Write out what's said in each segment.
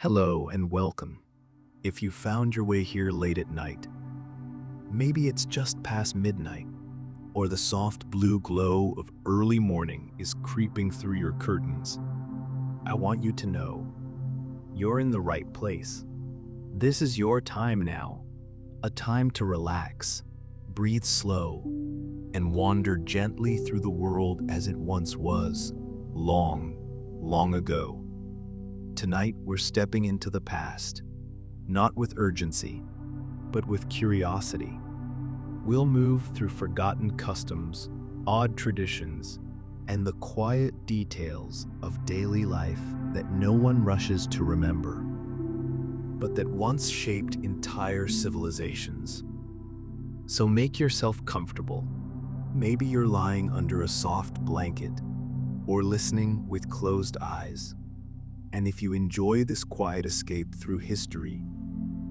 Hello and welcome. If you found your way here late at night, maybe it's just past midnight, or the soft blue glow of early morning is creeping through your curtains, I want you to know you're in the right place. This is your time now, a time to relax, breathe slow, and wander gently through the world as it once was, long, long ago. Tonight, we're stepping into the past, not with urgency, but with curiosity. We'll move through forgotten customs, odd traditions, and the quiet details of daily life that no one rushes to remember, but that once shaped entire civilizations. So make yourself comfortable. Maybe you're lying under a soft blanket or listening with closed eyes. And if you enjoy this quiet escape through history,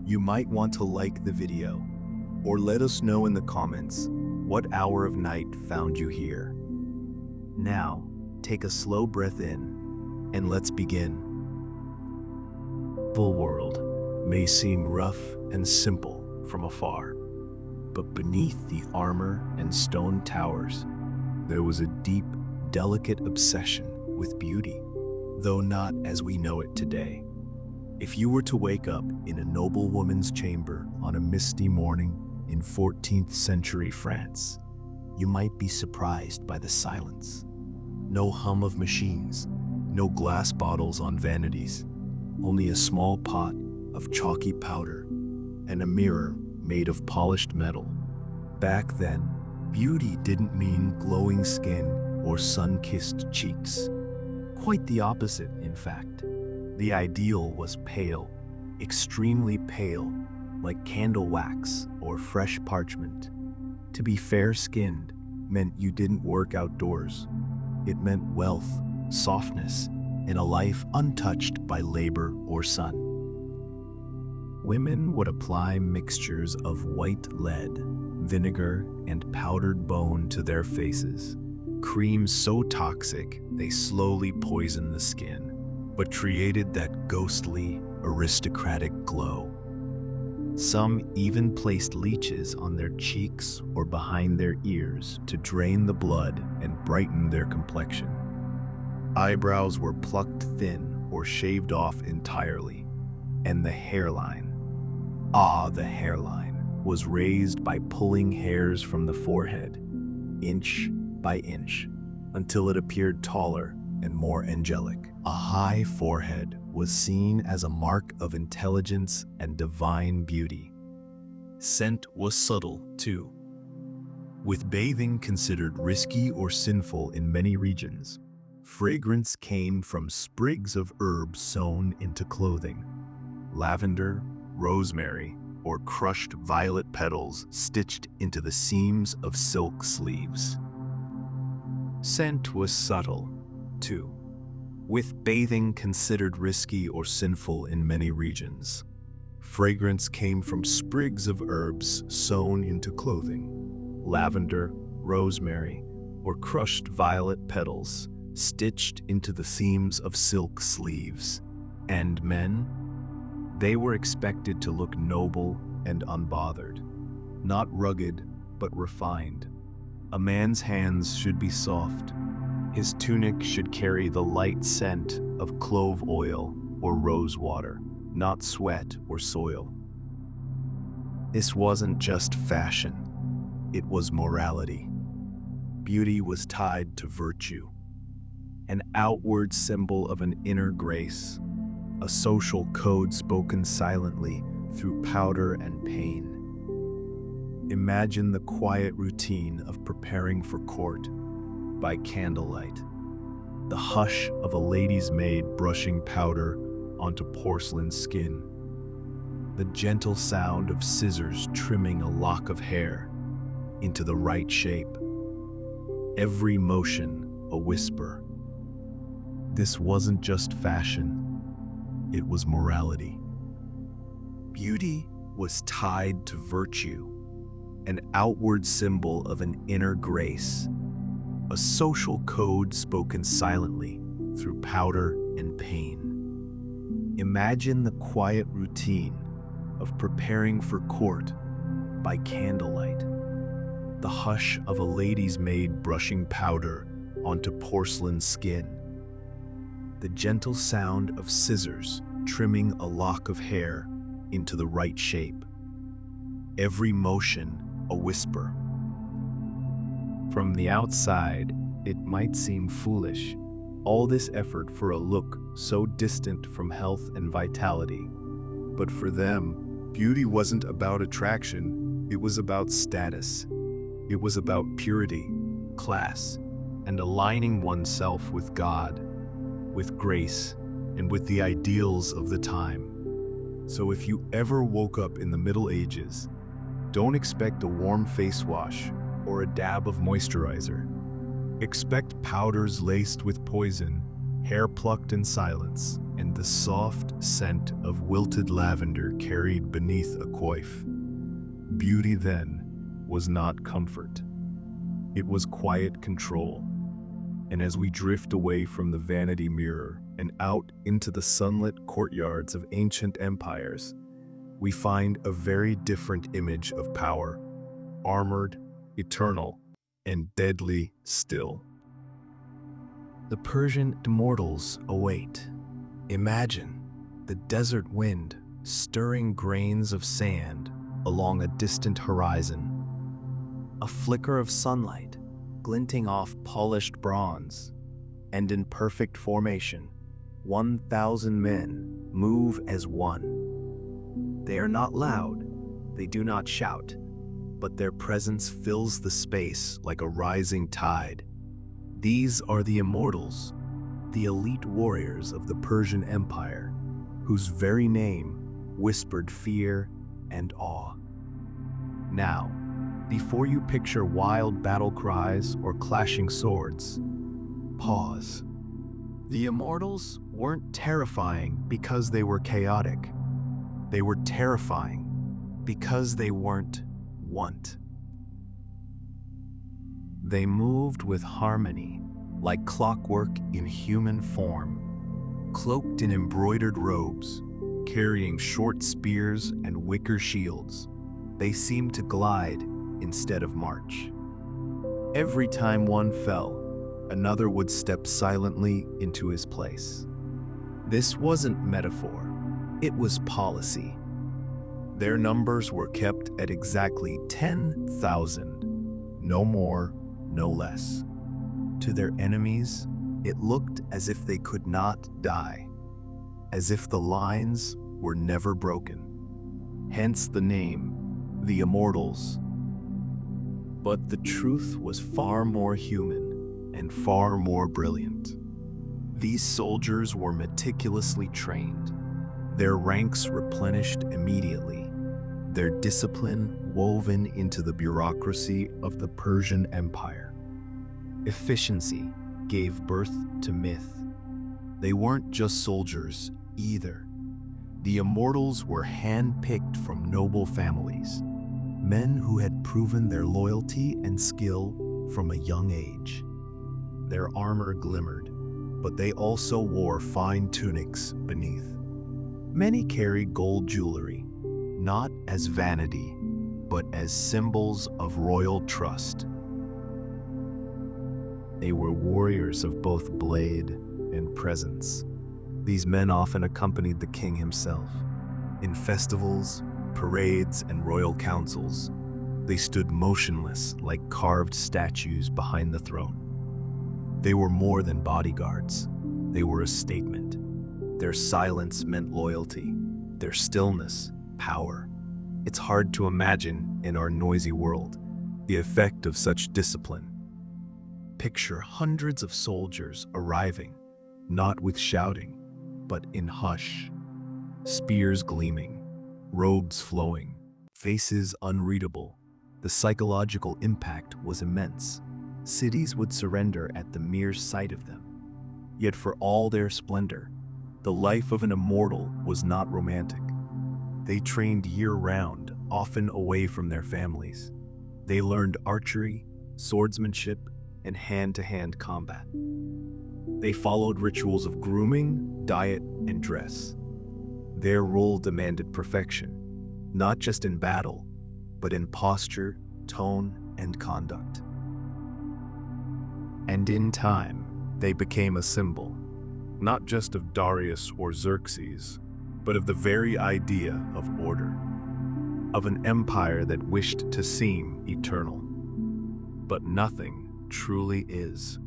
you might want to like the video or let us know in the comments what hour of night found you here. Now, take a slow breath in and let's begin. The world may seem rough and simple from afar, but beneath the armor and stone towers, there was a deep, delicate obsession with beauty, though not as we know it today. If you were to wake up in a noblewoman's chamber on a misty morning in 14th century France, you might be surprised by the silence. No hum of machines, no glass bottles on vanities, only a small pot of chalky powder and a mirror made of polished metal. Back then, beauty didn't mean glowing skin or sun-kissed cheeks. Quite the opposite, in fact. The ideal was pale, extremely pale, like candle wax or fresh parchment. To be fair-skinned meant you didn't work outdoors. It meant wealth, softness, and a life untouched by labor or sun. Women would apply mixtures of white lead, vinegar, and powdered bone to their faces. Creams so toxic they slowly poisoned the skin, but created that ghostly, aristocratic glow. Some even placed leeches on their cheeks or behind their ears to drain the blood and brighten their complexion. Eyebrows were plucked thin or shaved off entirely, and the hairline, the hairline, was raised by pulling hairs from the forehead, inch by inch, until it appeared taller and more angelic. A high forehead was seen as a mark of intelligence and divine beauty. Scent was subtle, too. With bathing considered risky or sinful in many regions, fragrance came from sprigs of herbs sewn into clothing. Lavender, rosemary, or crushed violet petals stitched into the seams of silk sleeves. Scent was subtle, too, with bathing considered risky or sinful in many regions. Fragrance came from sprigs of herbs sewn into clothing. Lavender, rosemary, or crushed violet petals stitched into the seams of silk sleeves. And men? They were expected to look noble and unbothered, not rugged but refined. A man's hands should be soft. His tunic should carry the light scent of clove oil or rose water, not sweat or soil. This wasn't just fashion, it was morality. Beauty was tied to virtue, an outward symbol of an inner grace, a social code spoken silently through powder and pain. Imagine the quiet routine of preparing for court by candlelight, the hush of a lady's maid brushing powder onto porcelain skin, the gentle sound of scissors trimming a lock of hair into the right shape, every motion a whisper. This wasn't just fashion, it was morality. Beauty was tied to virtue, an outward symbol of an inner grace, a social code spoken silently through powder and pain. Imagine the quiet routine of preparing for court by candlelight, the hush of a lady's maid brushing powder onto porcelain skin, the gentle sound of scissors trimming a lock of hair into the right shape, every motion a whisper. From the outside, it might seem foolish, all this effort for a look so distant from health and vitality. But for them, beauty wasn't about attraction, it was about status. It was about purity, class, and aligning oneself with God, with grace, and with the ideals of the time. So if you ever woke up in the Middle Ages, don't expect a warm face wash or a dab of moisturizer. Expect powders laced with poison, hair plucked in silence, and the soft scent of wilted lavender carried beneath a coif. Beauty then was not comfort. It was quiet control. And as we drift away from the vanity mirror and out into the sunlit courtyards of ancient empires, we find a very different image of power, armored, eternal, and deadly still. The Persian immortals await. Imagine the desert wind stirring grains of sand along a distant horizon, a flicker of sunlight glinting off polished bronze, and in perfect formation, 1,000 men move as one. They are not loud, they do not shout, but their presence fills the space like a rising tide. These are the immortals, the elite warriors of the Persian Empire, whose very name whispered fear and awe. Now, before you picture wild battle cries or clashing swords, pause. The immortals weren't terrifying because they were chaotic. They were terrifying because they weren't want. They moved with harmony, like clockwork in human form, cloaked in embroidered robes, carrying short spears and wicker shields. They seemed to glide instead of march. Every time one fell, another would step silently into his place. This wasn't metaphor, it was policy. Their numbers were kept at exactly 10,000, no more, no less. To their enemies, it looked as if they could not die, as if the lines were never broken. Hence the name, the Immortals. But the truth was far more human and far more brilliant. These soldiers were meticulously trained, their ranks replenished immediately, their discipline woven into the bureaucracy of the Persian Empire. Efficiency gave birth to myth. They weren't just soldiers either. The Immortals were hand-picked from noble families, men who had proven their loyalty and skill from a young age. Their armor glimmered, but they also wore fine tunics beneath. Many carried gold jewelry, not as vanity, but as symbols of royal trust. They were warriors of both blade and presence. These men often accompanied the king himself. In festivals, parades, and royal councils, they stood motionless like carved statues behind the throne. They were more than bodyguards. They were a statement. Their silence meant loyalty, their stillness, power. It's hard to imagine in our noisy world the effect of such discipline. Picture hundreds of soldiers arriving, not with shouting, but in hush. Spears gleaming, robes flowing, faces unreadable. The psychological impact was immense. Cities would surrender at the mere sight of them. Yet for all their splendor, the life of an immortal was not romantic. They trained year-round, often away from their families. They learned archery, swordsmanship, and hand-to-hand combat. They followed rituals of grooming, diet, and dress. Their role demanded perfection, not just in battle, but in posture, tone, and conduct. And in time, they became a symbol, not just of Darius or Xerxes, but of the very idea of order, of an empire that wished to seem eternal. But nothing truly is.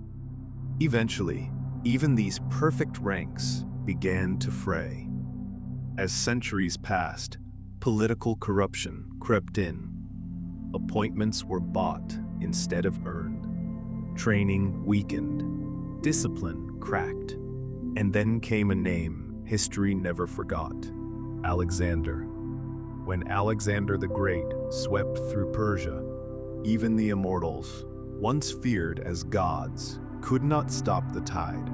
Eventually, even these perfect ranks began to fray. As centuries passed, political corruption crept in. Appointments were bought instead of earned. Training weakened. Discipline cracked. And then came a name history never forgot: Alexander. When Alexander the Great swept through Persia, even the immortals, once feared as gods, could not stop the tide.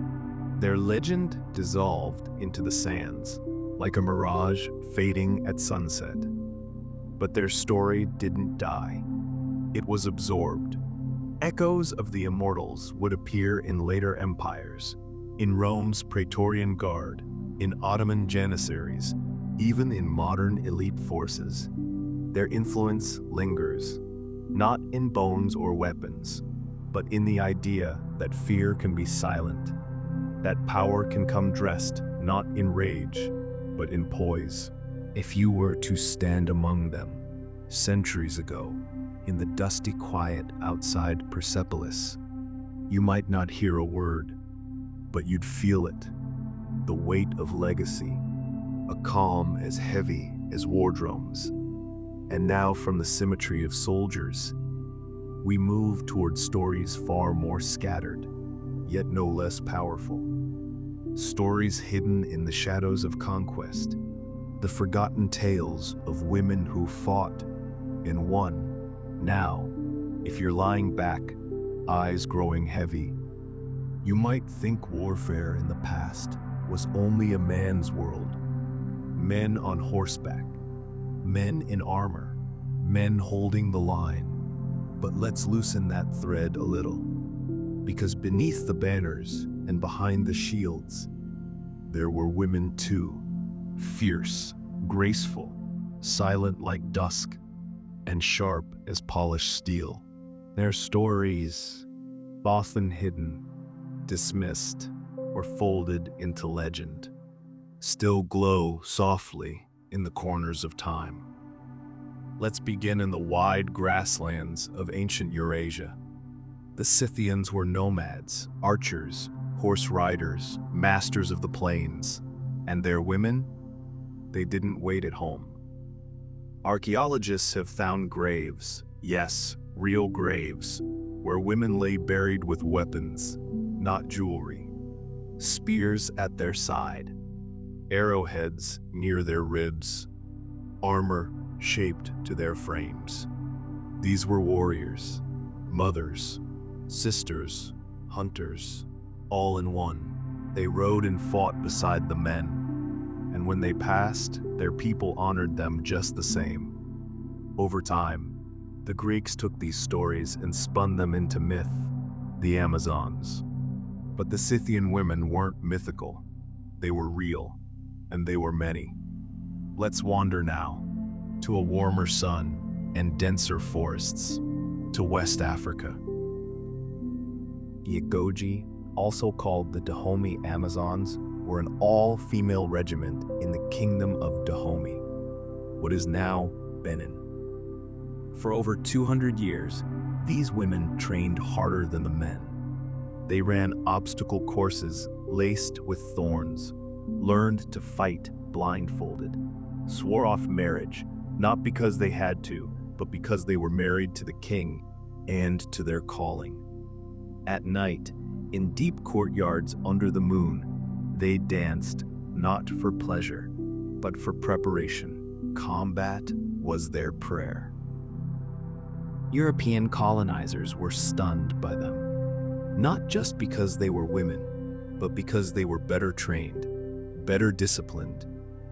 Their legend dissolved into the sands, like a mirage fading at sunset. But their story didn't die. It was absorbed. Echoes of the immortals would appear in later empires, in Rome's Praetorian Guard, in Ottoman janissaries, even in modern elite forces. Their influence lingers, not in bones or weapons, but in the idea that fear can be silent, that power can come dressed not in rage, but in poise. If you were to stand among them, centuries ago, in the dusty quiet outside Persepolis, you might not hear a word, but you'd feel it, the weight of legacy, a calm as heavy as war drums. And now, from the symmetry of soldiers, we move toward stories far more scattered, yet no less powerful. Stories hidden in the shadows of conquest, the forgotten tales of women who fought and won. Now, if you're lying back, eyes growing heavy, you might think warfare in the past was only a man's world. Men on horseback, men in armor, men holding the line. But let's loosen that thread a little, because beneath the banners and behind the shields, there were women too, fierce, graceful, silent like dusk, and sharp as polished steel. Their stories, often hidden, dismissed, or folded into legend, still glow softly in the corners of time. Let's begin in the wide grasslands of ancient Eurasia. The Scythians were nomads, archers, horse riders, masters of the plains. And their women? They didn't wait at home. Archaeologists have found graves, yes, real graves, where women lay buried with weapons, not jewelry. Spears at their side, arrowheads near their ribs, armor shaped to their frames. These were warriors, mothers, sisters, hunters, all in one. They rode and fought beside the men, and when they passed, their people honored them just the same. Over time, the Greeks took these stories and spun them into myth, the Amazons. But the Scythian women weren't mythical. They were real, and they were many. Let's wander now, to a warmer sun and denser forests, to West Africa. Yagoji, also called the Dahomey Amazons, were an all-female regiment in the kingdom of Dahomey, what is now Benin. For over 200 years, these women trained harder than the men. They ran obstacle courses laced with thorns, learned to fight blindfolded, swore off marriage, not because they had to, but because they were married to the king and to their calling. At night, in deep courtyards under the moon, they danced not for pleasure, but for preparation. Combat was their prayer. European colonizers were stunned by them, not just because they were women, but because they were better trained, better disciplined,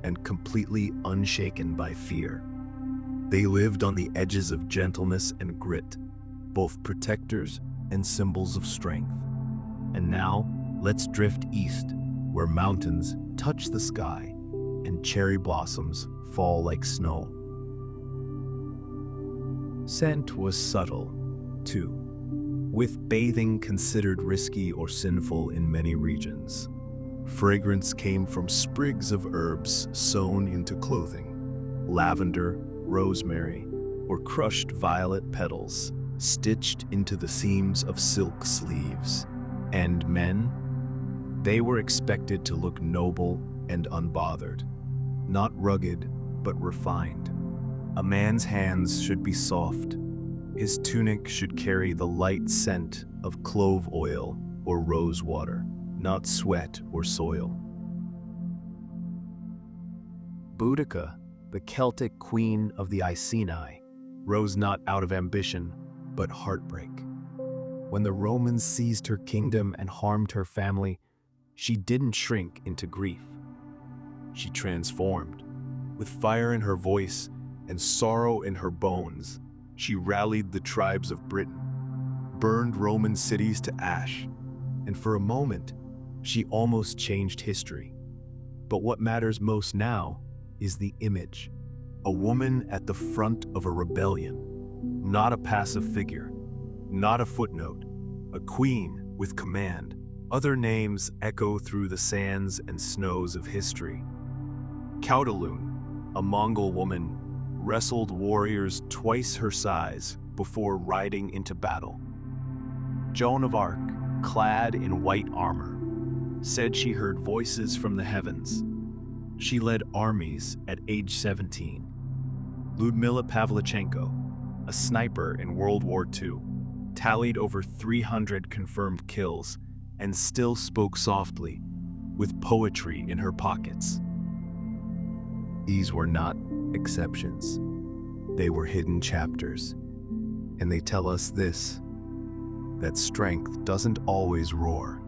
and completely unshaken by fear. They lived on the edges of gentleness and grit, both protectors and symbols of strength. And now, let's drift east, where mountains touch the sky and cherry blossoms fall like snow. Scent was subtle, too, with bathing considered risky or sinful in many regions. Fragrance came from sprigs of herbs sewn into clothing, lavender, rosemary, or crushed violet petals stitched into the seams of silk sleeves. And men? They were expected to look noble and unbothered, not rugged, but refined. A man's hands should be soft. His tunic should carry the light scent of clove oil or rose water, not sweat or soil. Boudica, the Celtic queen of the Iceni, rose not out of ambition, but heartbreak. When the Romans seized her kingdom and harmed her family, she didn't shrink into grief. She transformed. With fire in her voice and sorrow in her bones, she rallied the tribes of Britain, burned Roman cities to ash, and for a moment, she almost changed history. But what matters most now is the image. A woman at the front of a rebellion, not a passive figure, not a footnote, a queen with command. Other names echo through the sands and snows of history. Caudaloun, a Mongol woman, wrestled warriors twice her size before riding into battle. Joan of Arc, clad in white armor, said she heard voices from the heavens. She led armies at age 17. Lyudmila Pavlichenko, a sniper in World War II, tallied over 300 confirmed kills and still spoke softly, with poetry in her pockets. These were not exceptions. They were hidden chapters, and they tell us this, that strength doesn't always roar.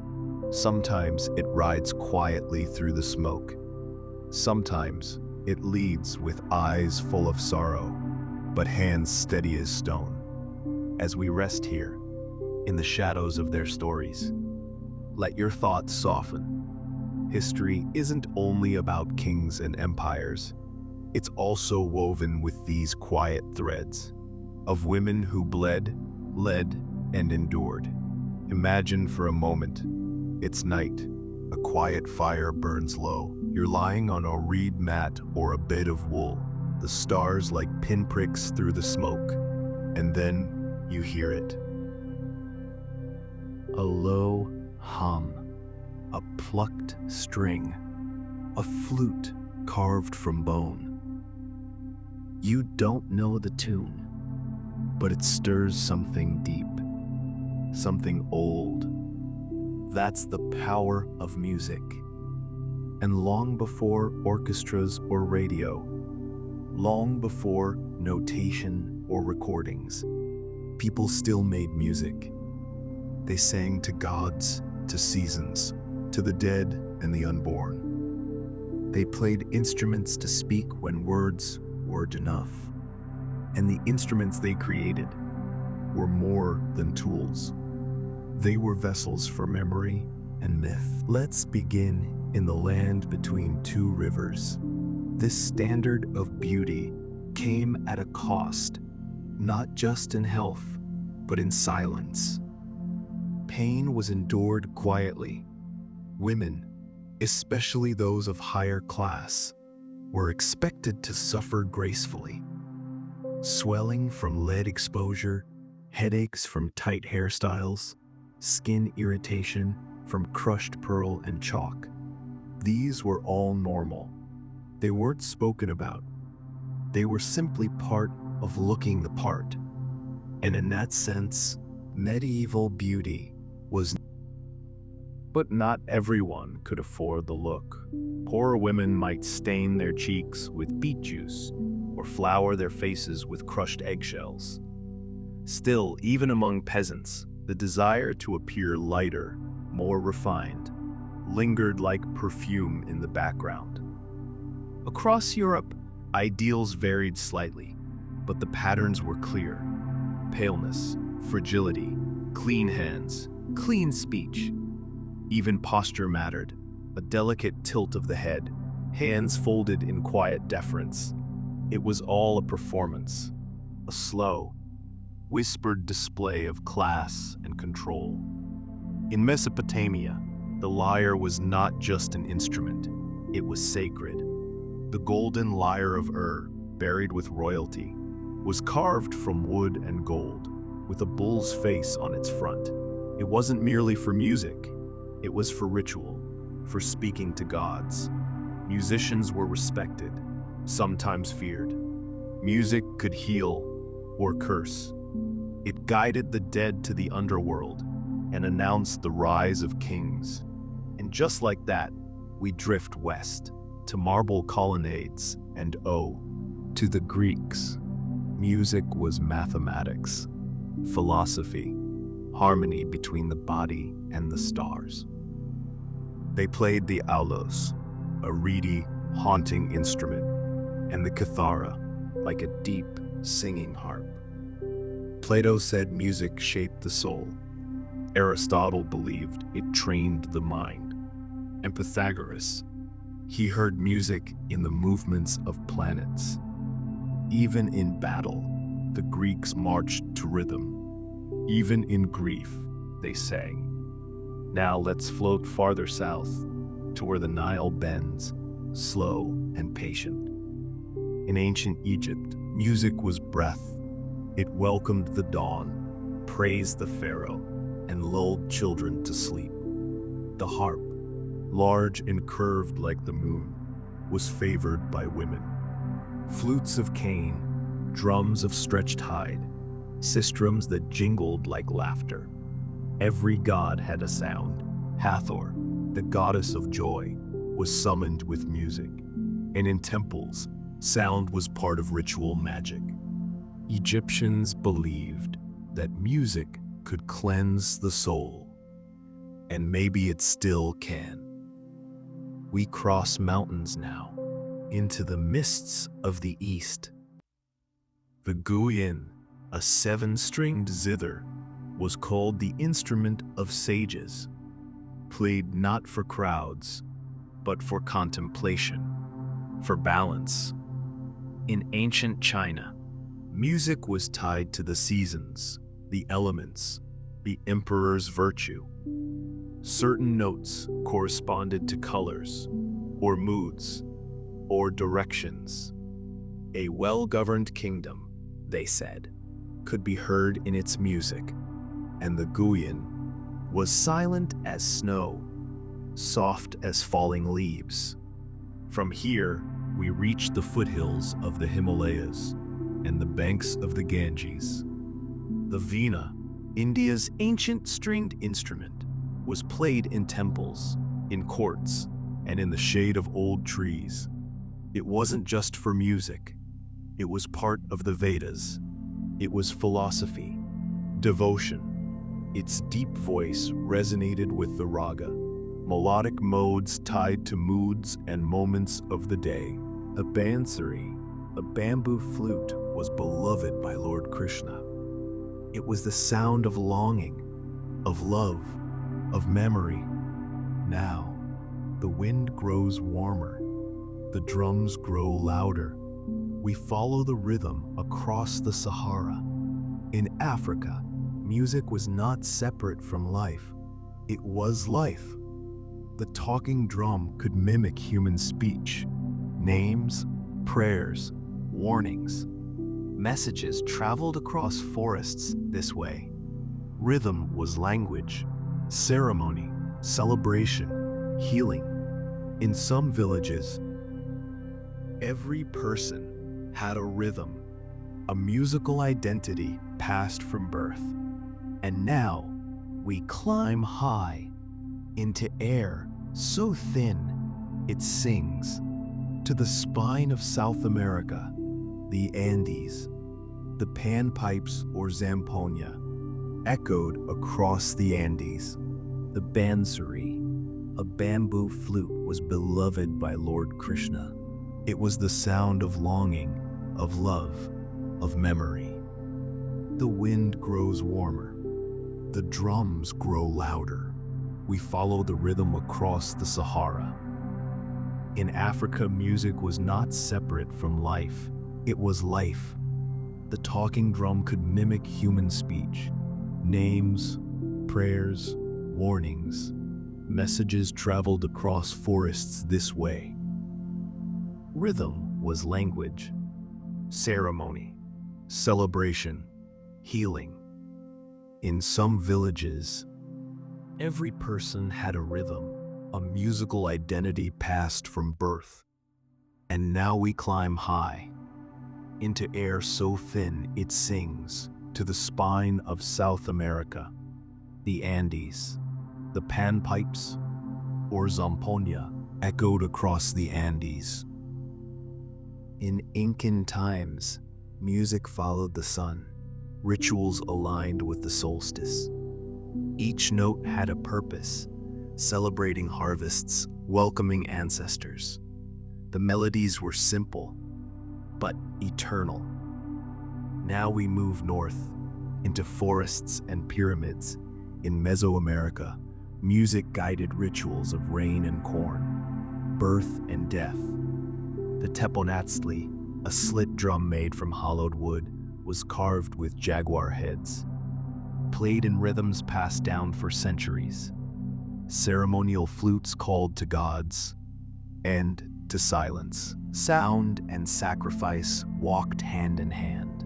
Sometimes it rides quietly through the smoke. Sometimes it leads with eyes full of sorrow, but hands steady as stone. As we rest here, in the shadows of their stories, let your thoughts soften. History isn't only about kings and empires. It's also woven with these quiet threads of women who bled, led, and endured. Imagine for a moment, it's night. A quiet fire burns low. You're lying on a reed mat or a bed of wool, the stars like pinpricks through the smoke. And then you hear it. A low hum, a plucked string, a flute carved from bone. You don't know the tune, but it stirs something deep, something old. That's the power of music. And long before orchestras or radio, long before notation or recordings, people still made music. They sang to gods, to seasons, to the dead and the unborn. They played instruments to speak when words weren't enough. And the instruments they created were more than tools. They were vessels for memory and myth. Let's begin in the land between two rivers. This standard of beauty came at a cost, not just in health, but in silence. Pain was endured quietly. Women, especially those of higher class, were expected to suffer gracefully. Swelling from lead exposure, headaches from tight hairstyles, skin irritation from crushed pearl and chalk. These were all normal. They weren't spoken about. They were simply part of looking the part. And in that sense, medieval beauty was. But not everyone could afford the look. Poor women might stain their cheeks with beet juice or flour their faces with crushed eggshells. Still, even among peasants, the desire to appear lighter, more refined, lingered like perfume in the background. Across Europe, ideals varied slightly, but the patterns were clear. Paleness, fragility, clean hands, clean speech. Even posture mattered, a delicate tilt of the head, hands folded in quiet deference. It was all a performance, a slow, whispered display of class and control. In Mesopotamia, the lyre was not just an instrument, it was sacred. The golden lyre of Ur, buried with royalty, was carved from wood and gold, with a bull's face on its front. It wasn't merely for music, it was for ritual, for speaking to gods. Musicians were respected, sometimes feared. Music could heal or curse. It guided the dead to the underworld and announced the rise of kings. And just like that, we drift west to marble colonnades and to the Greeks. Music was mathematics, philosophy, harmony between the body and the stars. They played the aulos, a reedy, haunting instrument, and the kithara, like a deep, singing harp. Plato said music shaped the soul. Aristotle believed it trained the mind. And Pythagoras, he heard music in the movements of planets. Even in battle, the Greeks marched to rhythm. Even in grief, they sang. Now let's float farther south to where the Nile bends, slow and patient. In ancient Egypt, music was breath. It welcomed the dawn, praised the pharaoh, and lulled children to sleep. The harp, large and curved like the moon, was favored by women. Flutes of cane, drums of stretched hide, sistrums that jingled like laughter. Every god had a sound. Hathor, the goddess of joy, was summoned with music. And in temples, sound was part of ritual magic. Egyptians believed that music could cleanse the soul, and maybe it still can. We cross mountains now, into the mists of the east. The guyin, a seven-stringed zither, was called the instrument of sages, played not for crowds, but for contemplation, for balance. In ancient China, music was tied to the seasons, the elements, the emperor's virtue. Certain notes corresponded to colors, or moods, or directions. A well-governed kingdom, they said, could be heard in its music, and the guyin was silent as snow, soft as falling leaves. From here, we reached the foothills of the Himalayas and the banks of the Ganges. The veena, India's ancient stringed instrument, was played in temples, in courts, and in the shade of old trees. It wasn't just for music. It was part of the Vedas. It was philosophy, devotion. Its deep voice resonated with the raga, melodic modes tied to moods and moments of the day. A bansuri, a bamboo flute, was beloved by Lord Krishna. It was the sound of longing, of love, of memory. Now, the wind grows warmer. The drums grow louder. We follow the rhythm across the Sahara. In Africa, music was not separate from life. It was life. The talking drum could mimic human speech. Names, prayers, warnings. Messages traveled across forests this way. Rhythm was language, ceremony, celebration, healing. In some villages, every person had a rhythm, a musical identity passed from birth. And now we climb high into air so thin it sings. To the spine of South America, the Andes, the panpipes or zampoña, echoed across the Andes. The bansuri, a bamboo flute, was beloved by Lord Krishna. It was the sound of longing, of love, of memory. The wind grows warmer. The drums grow louder. We follow the rhythm across the Sahara. In Africa, music was not separate from life. It was life. The talking drum could mimic human speech. Names, prayers, warnings. Messages traveled across forests this way. Rhythm was language, ceremony, celebration, healing. In some villages, every person had a rhythm, a musical identity passed from birth. And now we climb high, into air so thin it sings to the spine of South America, the Andes. The panpipes, or zampoña, echoed across the Andes. In Incan times, music followed the sun, rituals aligned with the solstice. Each note had a purpose, celebrating harvests, welcoming ancestors. The melodies were simple, but eternal. Now we move north, into forests and pyramids. In Mesoamerica, music guided rituals of rain and corn, birth and death. The teponatzli, a slit drum made from hollowed wood, was carved with jaguar heads, played in rhythms passed down for centuries. Ceremonial flutes called to gods and to silence. Sound and sacrifice walked hand in hand.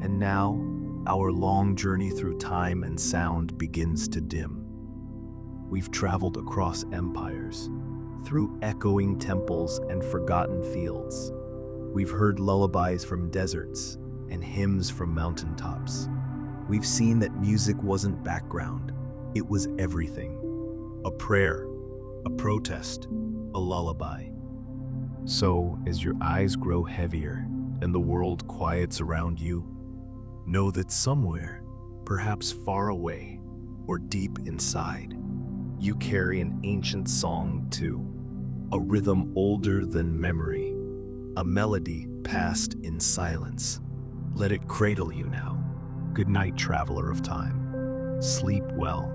And now, our long journey through time and sound begins to dim. We've traveled across empires, through echoing temples and forgotten fields. We've heard lullabies from deserts and hymns from mountaintops. We've seen that music wasn't background, it was everything. A prayer, a protest, a lullaby. So, as your eyes grow heavier and the world quiets around you, know that somewhere, perhaps far away or deep inside, you carry an ancient song too, a rhythm older than memory, a melody passed in silence. Let it cradle you now. Good night, traveler of time. Sleep well.